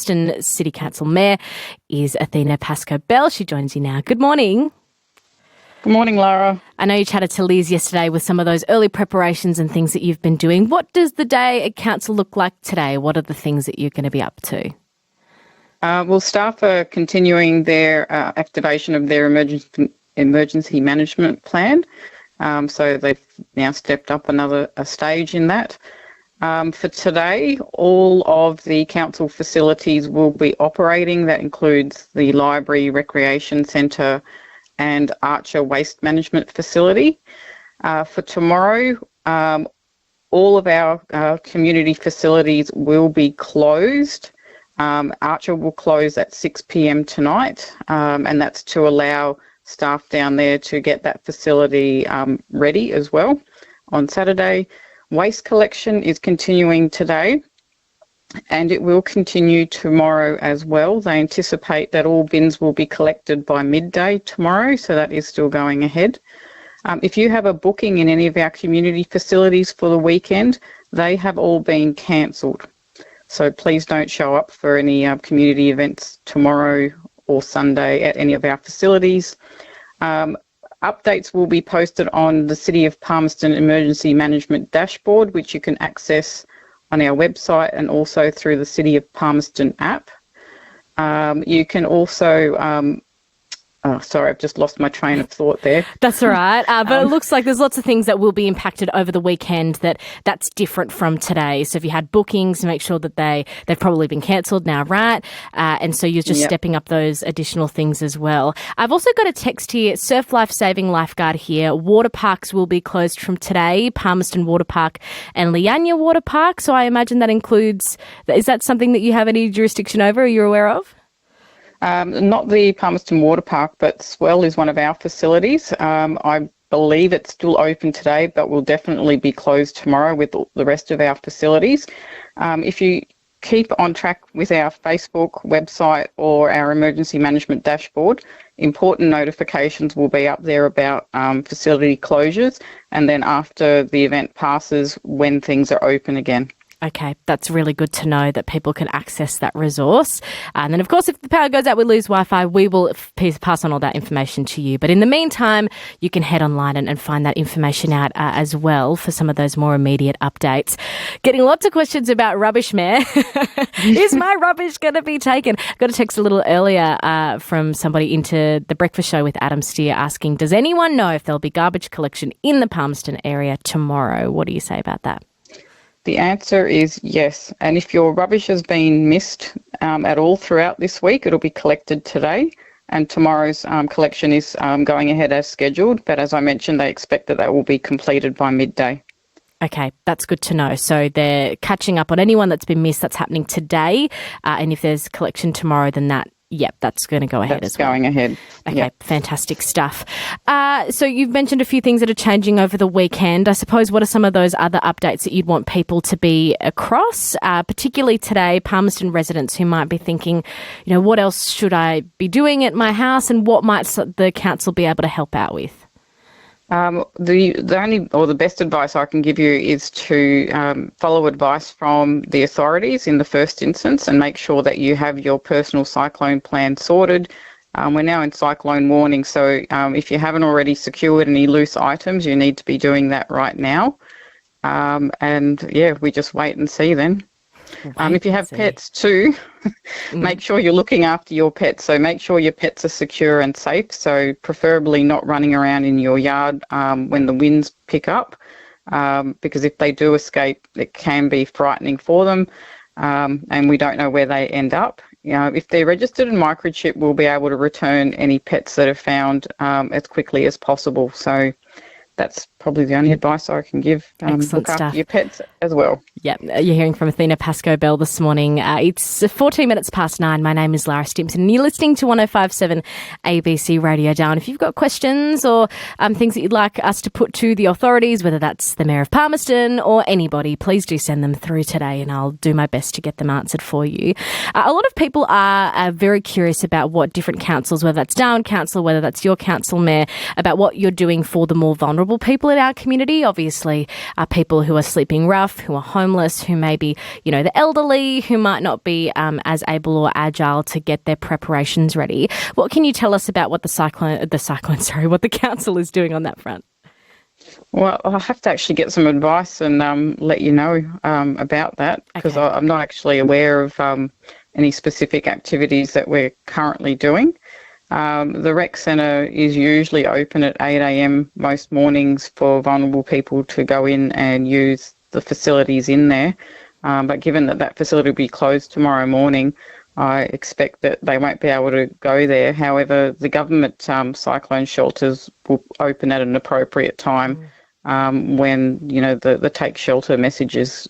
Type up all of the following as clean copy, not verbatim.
Palmerston City Council Mayor is Athina Pascoe-Bell. She joins you now. Good morning. Good morning, Lara. I know you chatted to Liz yesterday with some of those early preparations and things that you've been doing. What does the day at council look like today? What are the things that you're going to be up to? Well, staff are continuing their activation of their emergency management plan. So they've now stepped up a stage in that. For today, all of the council facilities will be operating. That includes the library, recreation centre and Archer waste management facility. For tomorrow, all of our community facilities will be closed. Archer will close at 6 p.m. tonight, and that's to allow staff down there to get that facility ready as well on Saturday. Waste collection is continuing today and it will continue tomorrow as well. They anticipate that all bins will be collected by midday tomorrow, so that is still going ahead. If you have a booking in any of our community facilities for the weekend, they have all been cancelled. So please don't show up for any community events tomorrow or Sunday at any of our facilities. Updates will be posted on the City of Palmerston Emergency Management Dashboard, which you can access on our website and also through the City of Palmerston app. You can also... sorry, I've just lost my train of thought there. That's all right. But it looks like there's lots of things that will be impacted over the weekend that's different from today. So if you had bookings, make sure that they've probably been cancelled now, right? And so you're just stepping up those additional things as well. I've also got a text here, Surf Life Saving Lifeguard here. Water parks will be closed from today, Palmerston Water Park and Lianya Water Park. So I imagine that includes, is that something that you have any jurisdiction over or you're aware of? Not the Palmerston Water Park, but Swell is one of our facilities. I believe it's still open today, but will definitely be closed tomorrow with the rest of our facilities. If you keep on track with our Facebook website or our emergency management dashboard, important notifications will be up there about facility closures, and then after the event passes, when things are open again. Okay, that's really good to know that people can access that resource. And then, of course, if the power goes out, we lose Wi-Fi, we will pass on all that information to you. But in the meantime, you can head online and find that information out as well for some of those more immediate updates. Getting lots of questions about rubbish, Mayor. Is my rubbish going to be taken? Got a text a little earlier from somebody into the breakfast show with Adam Steer asking, does anyone know if there'll be garbage collection in the Palmerston area tomorrow? What do you say about that? The answer is yes. And if your rubbish has been missed at all throughout this week, it'll be collected today. And tomorrow's collection is going ahead as scheduled. But as I mentioned, they expect that will be completed by midday. Okay, that's good to know. So they're catching up on anyone that's been missed. That's happening today. And if there's collection tomorrow, then that's going to go ahead as well. That's going ahead. Okay, Fantastic stuff. So you've mentioned a few things that are changing over the weekend. I suppose what are some of those other updates that you'd want people to be across, particularly today, Palmerston residents who might be thinking, what else should I be doing at my house and what might the council be able to help out with? The best advice I can give you is to follow advice from the authorities in the first instance and make sure that you have your personal cyclone plan sorted. We're now in cyclone warning, so if you haven't already secured any loose items, you need to be doing that right now. We just wait and see then. If you have pets too, make sure you're looking after your pets. So make sure your pets are secure and safe. So preferably not running around in your yard when the winds pick up, because if they do escape, it can be frightening for them, and we don't know where they end up. If they're registered and microchipped, we'll be able to return any pets that are found as quickly as possible. So that's probably the only advice I can give. Excellent look stuff. After your pets as well. Yep, you're hearing from Athina Pascoe-Bell this morning. It's 14 minutes past 9. My name is Lara Stimpson and you're listening to 105.7 ABC Radio Darwin. If you've got questions or things that you'd like us to put to the authorities, whether that's the Mayor of Palmerston or anybody, please do send them through today and I'll do my best to get them answered for you. A lot of people are very curious about what different councils, whether that's Darwin Council, whether that's your council, Mayor, about what you're doing for the more vulnerable people people in our community, obviously, people who are sleeping rough, who are homeless, who may be, the elderly, who might not be as able or agile to get their preparations ready. What can you tell us about what what the council is doing on that front? Well, I'll have to actually get some advice and let you know about that, because I'm not actually aware of any specific activities that we're currently doing. The rec centre is usually open at 8 a.m. most mornings for vulnerable people to go in and use the facilities in there. But given that facility will be closed tomorrow morning, I expect that they won't be able to go there. However, the government cyclone shelters will open at an appropriate time when, the take shelter message is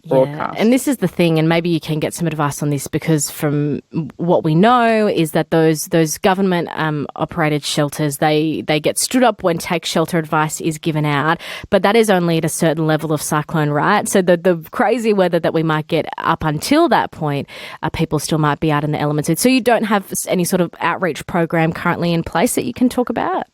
broadcast. And this is the thing, and maybe you can get some advice on this, because from what we know is that those government operated shelters, they get stood up when take shelter advice is given out, but that is only at a certain level of cyclone, right? So the crazy weather that we might get up until that point, people still might be out in the elements. So you don't have any sort of outreach program currently in place that you can talk about?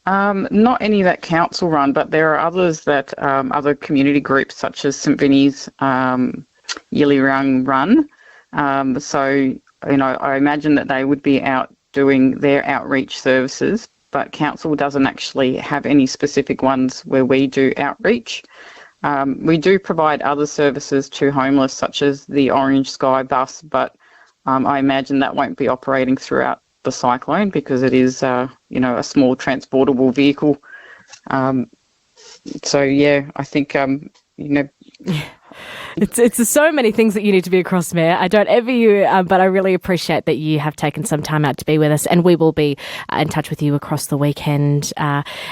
Not any that council run, but there are others that other community groups such as St Vinny's, Yilirang run. So, I imagine that they would be out doing their outreach services, but council doesn't actually have any specific ones where we do outreach. We do provide other services to homeless, such as the Orange Sky bus, but I imagine that won't be operating throughout the cyclone, because it is, a small transportable vehicle. So, I think, It's so many things that you need to be across, Mayor. I don't envy you, but I really appreciate that you have taken some time out to be with us, and we will be in touch with you across the weekend.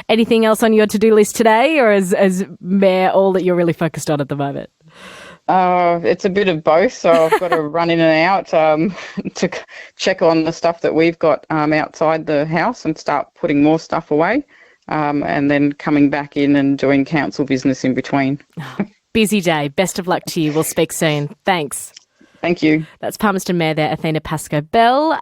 Anything else on your to-do list today, or is Mayor all that you're really focused on at the moment? It's a bit of both, so I've got to run in and out to check on the stuff that we've got outside the house and start putting more stuff away, and then coming back in and doing council business in between. Busy day. Best of luck to you. We'll speak soon. Thanks. Thank you. That's Palmerston Mayor there, Athina Pascoe-Bell.